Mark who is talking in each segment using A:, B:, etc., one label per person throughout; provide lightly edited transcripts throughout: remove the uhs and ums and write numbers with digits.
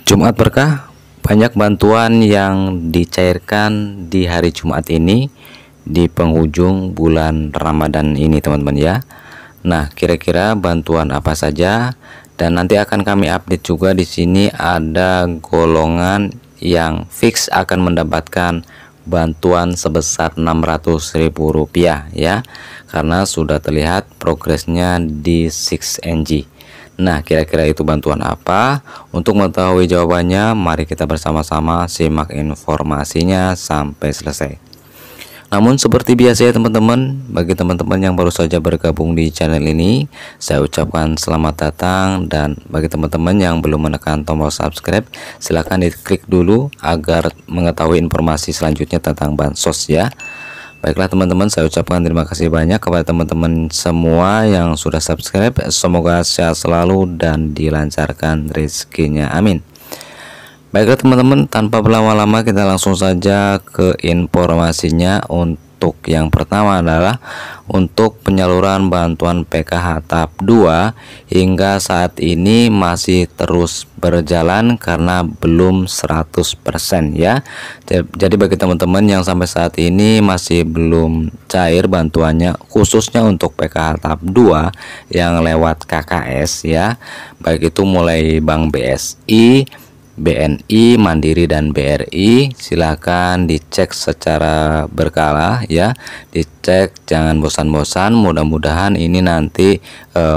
A: Jumat berkah, banyak bantuan yang dicairkan di hari Jumat ini di penghujung bulan Ramadan ini teman-teman ya. Nah, kira-kira bantuan apa saja, dan nanti akan kami update juga. Di sini ada golongan yang fix akan mendapatkan bantuan sebesar Rp600.000 ya, karena sudah terlihat progresnya di 6NG. Nah, kira-kira itu bantuan apa? Untuk mengetahui jawabannya, mari kita bersama-sama simak informasinya sampai selesai. Namun seperti biasa ya teman-teman, bagi teman-teman yang baru saja bergabung di channel ini, saya ucapkan selamat datang. Dan bagi teman-teman yang belum menekan tombol subscribe, silahkan diklik dulu agar mengetahui informasi selanjutnya tentang bansos ya. Baiklah teman-teman, saya ucapkan terima kasih banyak kepada teman-teman semua yang sudah subscribe. Semoga sehat selalu dan dilancarkan rezekinya, amin. Baiklah teman-teman, tanpa berlama-lama kita langsung saja ke informasinya. Untuk yang pertama adalah untuk penyaluran bantuan PKH tahap 2 hingga saat ini masih terus berjalan karena belum 100% ya. Jadi bagi teman-teman yang sampai saat ini masih belum cair bantuannya, khususnya untuk PKH tahap 2 yang lewat KKS ya, baik itu mulai Bank BSI, BNI, Mandiri, dan BRI, silahkan dicek secara berkala ya, dicek, jangan bosan-bosan. Mudah-mudahan ini nanti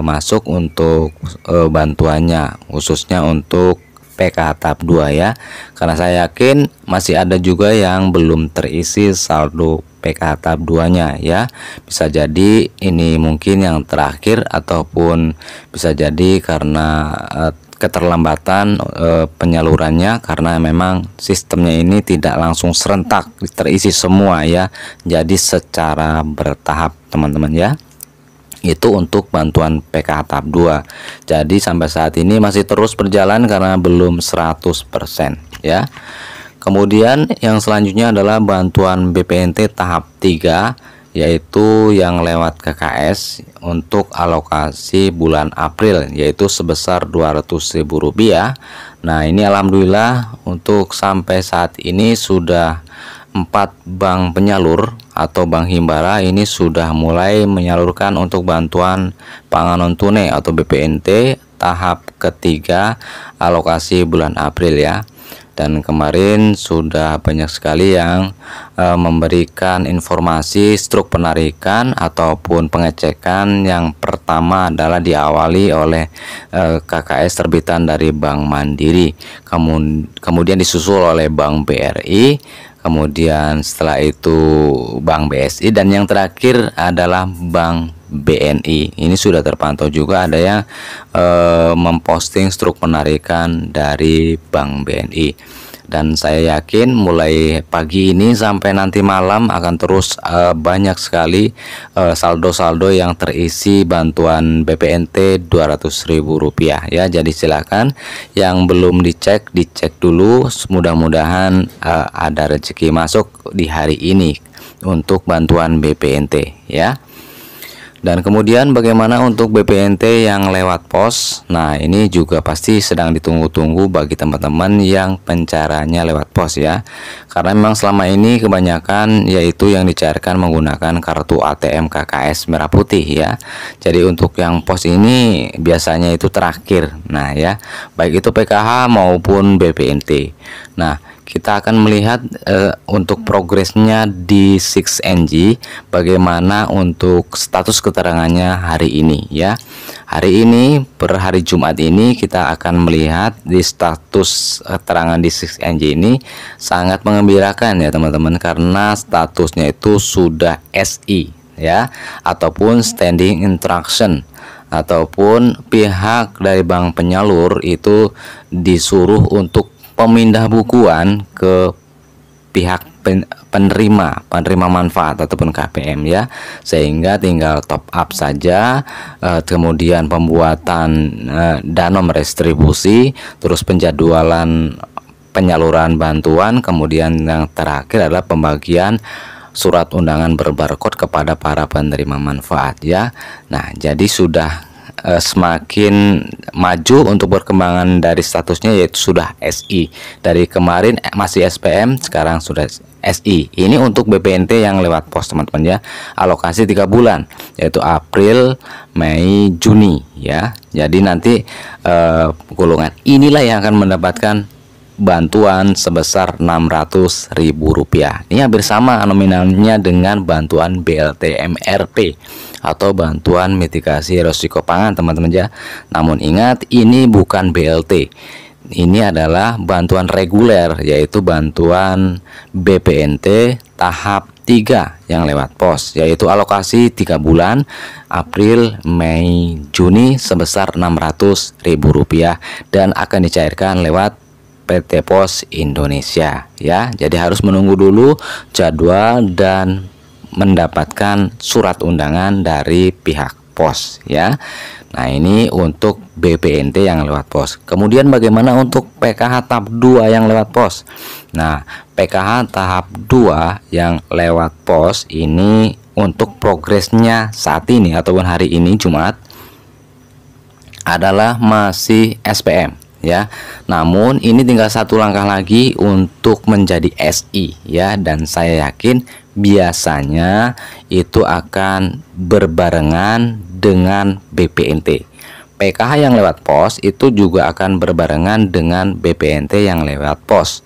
A: masuk untuk bantuannya, khususnya untuk PKH tahap 2 ya, karena saya yakin masih ada juga yang belum terisi saldo PKH tahap 2 nya ya. Bisa jadi ini mungkin yang terakhir, ataupun bisa jadi karena keterlambatan penyalurannya, karena memang sistemnya ini tidak langsung serentak terisi semua ya, jadi secara bertahap teman-teman ya. Itu untuk bantuan PKH tahap 2. Jadi sampai saat ini masih terus berjalan karena belum 100% ya. Kemudian yang selanjutnya adalah bantuan BPNT tahap 3, yaitu yang lewat KKS untuk alokasi bulan April, yaitu sebesar Rp200.000. Nah, ini alhamdulillah untuk sampai saat ini sudah 4 bank penyalur atau bank himbara ini sudah mulai menyalurkan untuk bantuan pangan non tunai atau BPNT tahap ketiga alokasi bulan April ya. Dan kemarin sudah banyak sekali yang memberikan informasi struk penarikan ataupun pengecekan. Yang pertama adalah diawali oleh KKS terbitan dari Bank Mandiri, kemudian disusul oleh Bank BRI, kemudian setelah itu Bank BSI, dan yang terakhir adalah Bank BNI. Ini sudah terpantau juga ada yang memposting struk penarikan dari Bank BNI, dan saya yakin mulai pagi ini sampai nanti malam akan terus banyak sekali saldo-saldo yang terisi bantuan BPNT Rp200.000 ya. Jadi silakan yang belum dicek dulu, mudah-mudahan ada rezeki masuk di hari ini untuk bantuan BPNT ya. Dan kemudian bagaimana untuk BPNT yang lewat pos? Nah, ini juga pasti sedang ditunggu-tunggu bagi teman-teman yang pencairannya lewat pos ya. Karena memang selama ini kebanyakan yaitu yang dicairkan menggunakan kartu ATM KKS merah putih ya. Jadi untuk yang pos ini biasanya itu terakhir. Nah ya, baik itu PKH maupun BPNT. Nah, kita akan melihat untuk progresnya di 6NG, bagaimana untuk status keterangannya hari ini ya. Hari ini per hari Jumat ini kita akan melihat di status keterangan di 6NG ini sangat mengembirakan ya teman-teman, karena statusnya itu sudah SI ya, ataupun standing instruction, ataupun pihak dari bank penyalur itu disuruh untuk pemindah bukuan ke pihak penerima manfaat ataupun KPM ya, sehingga tinggal top up saja, kemudian pembuatan danom restribusi, terus penjadwalan penyaluran bantuan, kemudian yang terakhir adalah pembagian surat undangan berbarcode kepada para penerima manfaat ya. Nah, jadi sudah semakin maju untuk perkembangan dari statusnya, yaitu sudah SI. Dari kemarin masih SPM, sekarang sudah SI. Ini untuk BPNT yang lewat pos teman-teman ya. Alokasi 3 bulan, yaitu April, Mei, Juni ya. Jadi nanti golongan inilah yang akan mendapatkan bantuan sebesar Rp600.000. Ini hampir sama nominalnya dengan bantuan BLT MRP atau bantuan mitigasi risiko pangan teman-teman ya. Namun ingat, ini bukan BLT. Ini adalah bantuan reguler, yaitu bantuan BPNT tahap 3 yang lewat pos, yaitu alokasi 3 bulan April, Mei, Juni sebesar Rp600.000 dan akan dicairkan lewat PT Pos Indonesia ya. Jadi harus menunggu dulu jadwal dan mendapatkan surat undangan dari pihak pos ya. Nah, ini untuk BPNT yang lewat pos. Kemudian bagaimana untuk PKH tahap 2 yang lewat pos? Nah, PKH tahap 2 yang lewat pos ini untuk progresnya saat ini ataupun hari ini Jumat adalah masih SPM ya. Namun ini tinggal satu langkah lagi untuk menjadi SI ya, dan saya yakin biasanya itu akan berbarengan dengan BPNT. PKH yang lewat pos itu juga akan berbarengan dengan BPNT yang lewat pos.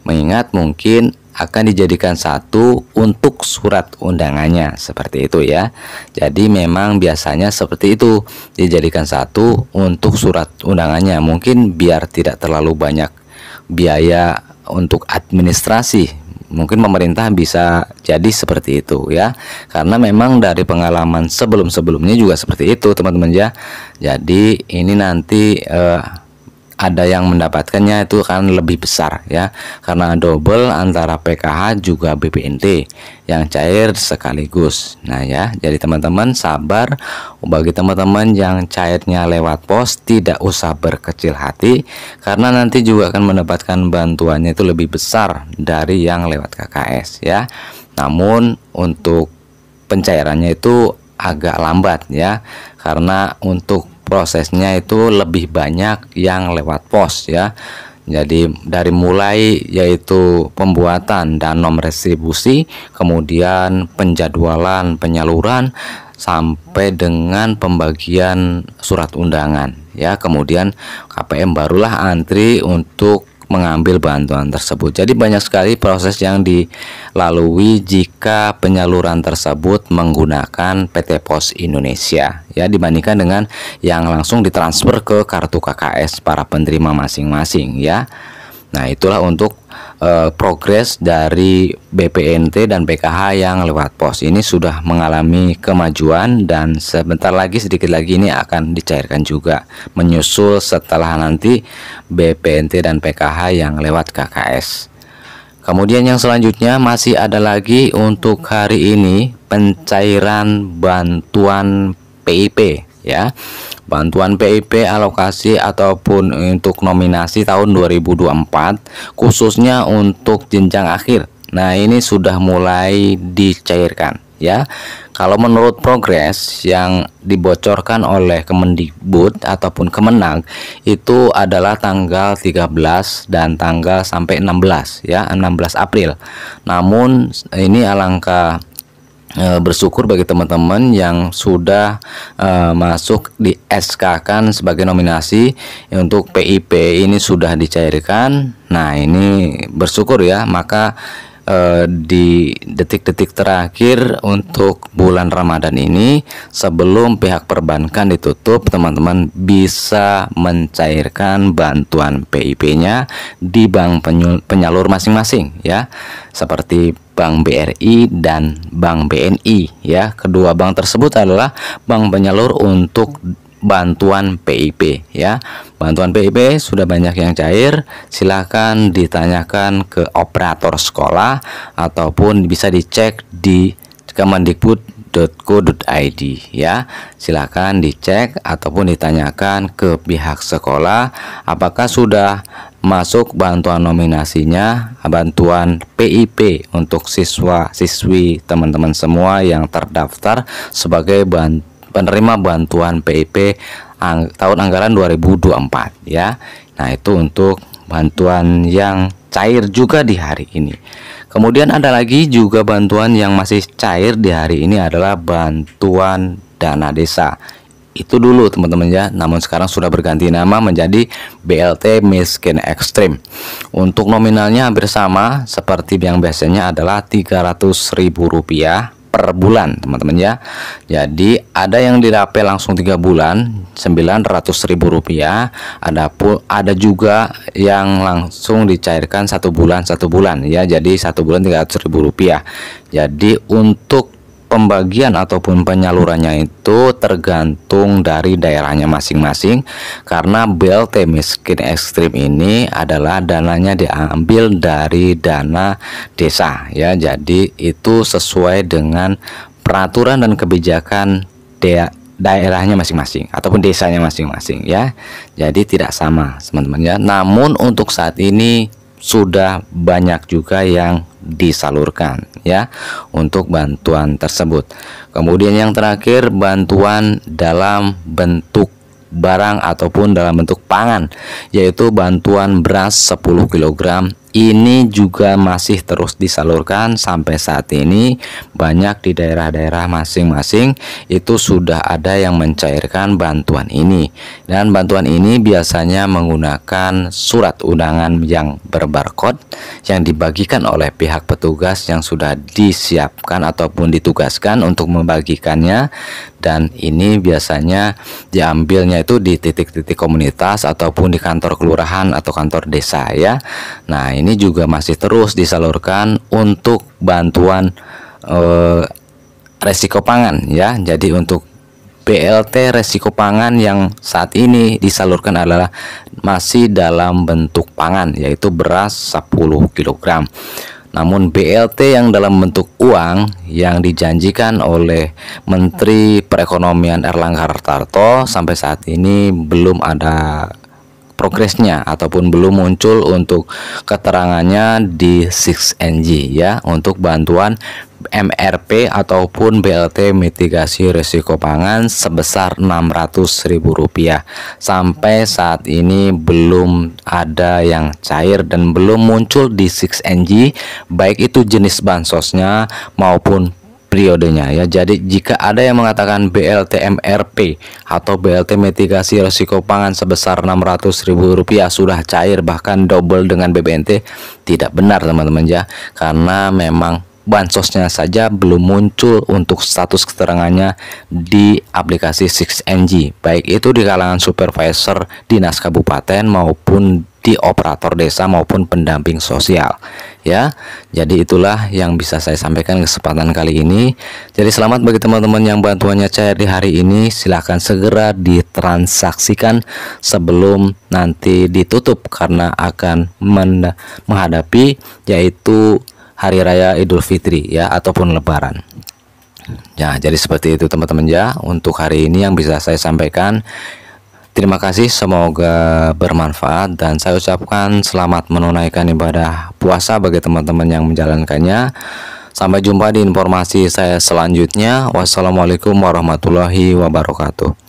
A: Mengingat mungkin akan dijadikan satu untuk surat undangannya, seperti itu ya. Jadi memang biasanya seperti itu, dijadikan satu untuk surat undangannya, mungkin biar tidak terlalu banyak biaya untuk administrasi. Mungkin pemerintah bisa jadi seperti itu ya, karena memang dari pengalaman sebelum-sebelumnya juga seperti itu teman-teman ya. Jadi ini nanti ada yang mendapatkannya itu kan lebih besar ya, karena double antara PKH juga BPNT yang cair sekaligus. Nah ya, jadi teman-teman sabar. Bagi teman-teman yang cairnya lewat pos, tidak usah berkecil hati, karena nanti juga akan mendapatkan bantuannya itu lebih besar dari yang lewat KKS ya. Namun untuk pencairannya itu agak lambat ya, karena untuk prosesnya itu lebih banyak yang lewat pos ya. Jadi dari mulai yaitu pembuatan dan nomor retribusi, kemudian penjadwalan penyaluran sampai dengan pembagian surat undangan ya. Kemudian KPM barulah antri untuk mengambil bantuan tersebut. Jadi banyak sekali proses yang dilalui jika penyaluran tersebut menggunakan PT Pos Indonesia ya, dibandingkan dengan yang langsung ditransfer ke kartu KKS para penerima masing-masing ya. Nah, itulah untuk progres dari BPNT dan PKH yang lewat pos. Ini sudah mengalami kemajuan dan sebentar lagi, sedikit lagi ini akan dicairkan juga, menyusul setelah nanti BPNT dan PKH yang lewat KKS. Kemudian yang selanjutnya masih ada lagi untuk hari ini pencairan bantuan PIP ya. Bantuan PIP alokasi ataupun untuk nominasi tahun 2024 khususnya untuk jenjang akhir. Nah, ini sudah mulai dicairkan ya. Kalau menurut progres yang dibocorkan oleh Kemendikbud ataupun Kemenag itu adalah tanggal 13 dan tanggal sampai 16 ya, 16 April. Namun ini alangkah bersyukur bagi teman-teman yang sudah masuk di SK-kan sebagai nominasi untuk PIP ini sudah dicairkan. Nah, ini bersyukur ya. Maka di detik-detik terakhir untuk bulan Ramadan ini, sebelum pihak perbankan ditutup, teman-teman bisa mencairkan bantuan PIP-nya di bank penyalur masing-masing ya, seperti Bank BRI dan Bank BNI ya. Kedua bank tersebut adalah bank penyalur untuk bantuan PIP ya. Bantuan PIP sudah banyak yang cair, silakan ditanyakan ke operator sekolah ataupun bisa dicek di kemendikbud.go.id ya. Silakan dicek ataupun ditanyakan ke pihak sekolah apakah sudah masuk bantuan nominasinya, bantuan PIP untuk siswa-siswi teman-teman semua yang terdaftar sebagai penerima bantuan PIP tahun anggaran 2024 ya. Nah, itu untuk bantuan yang cair juga di hari ini. Kemudian ada lagi juga bantuan yang masih cair di hari ini adalah bantuan dana desa. Itu dulu teman-teman ya, namun sekarang sudah berganti nama menjadi BLT Miskin Ekstrim. Untuk nominalnya hampir sama seperti yang biasanya adalah Rp300.000 per bulan teman-teman ya. Jadi ada yang dirapel langsung 3 bulan Rp900.000, ada juga yang langsung dicairkan 1 bulan ya, jadi 1 bulan Rp300.000. Jadi untuk pembagian ataupun penyalurannya itu tergantung dari daerahnya masing-masing, karena BLT Miskin Ekstrim ini adalah dananya diambil dari dana desa ya. Jadi itu sesuai dengan peraturan dan kebijakan daerahnya masing-masing ataupun desanya masing-masing ya. Jadi tidak sama teman-teman ya. Namun untuk saat ini sudah banyak juga yang disalurkan ya untuk bantuan tersebut. Kemudian yang terakhir, bantuan dalam bentuk barang ataupun dalam bentuk pangan, yaitu bantuan beras 10 kg. Ini juga masih terus disalurkan sampai saat ini. Banyak di daerah-daerah masing-masing itu sudah ada yang mencairkan bantuan ini. Dan bantuan ini biasanya menggunakan surat undangan yang berbarcode yang dibagikan oleh pihak petugas yang sudah disiapkan ataupun ditugaskan untuk membagikannya. Dan ini biasanya diambilnya itu di titik-titik komunitas ataupun di kantor kelurahan atau kantor desa ya. Nah, ini juga masih terus disalurkan untuk bantuan resiko pangan ya. Jadi untuk BLT resiko pangan yang saat ini disalurkan adalah masih dalam bentuk pangan, yaitu beras 10 kg. Namun BLT yang dalam bentuk uang yang dijanjikan oleh Menteri Perekonomian Erlangga Hartarto sampai saat ini belum ada progresnya ataupun belum muncul untuk keterangannya di 6NG ya, untuk bantuan MRP ataupun BLT mitigasi risiko pangan sebesar Rp600.000. Sampai saat ini belum ada yang cair dan belum muncul di 6NG, baik itu jenis bansosnya maupun periodenya ya. Jadi jika ada yang mengatakan BLT MRP atau BLT mitigasi risiko pangan sebesar Rp600.000 sudah cair bahkan double dengan BBNT, tidak benar teman-teman ya, karena memang bansosnya saja belum muncul untuk status keterangannya di aplikasi 6NG, baik itu di kalangan supervisor dinas kabupaten maupun di operator desa maupun pendamping sosial ya. Jadi itulah yang bisa saya sampaikan kesempatan kali ini. Jadi selamat bagi teman-teman yang bantuannya cair di hari ini, silahkan segera ditransaksikan sebelum nanti ditutup karena akan menghadapi yaitu Hari Raya Idul Fitri ya ataupun Lebaran. Ya, jadi seperti itu teman-teman ya untuk hari ini yang bisa saya sampaikan. Terima kasih, semoga bermanfaat dan saya ucapkan selamat menunaikan ibadah puasa bagi teman-teman yang menjalankannya. Sampai jumpa di informasi saya selanjutnya. Wassalamualaikum warahmatullahi wabarakatuh.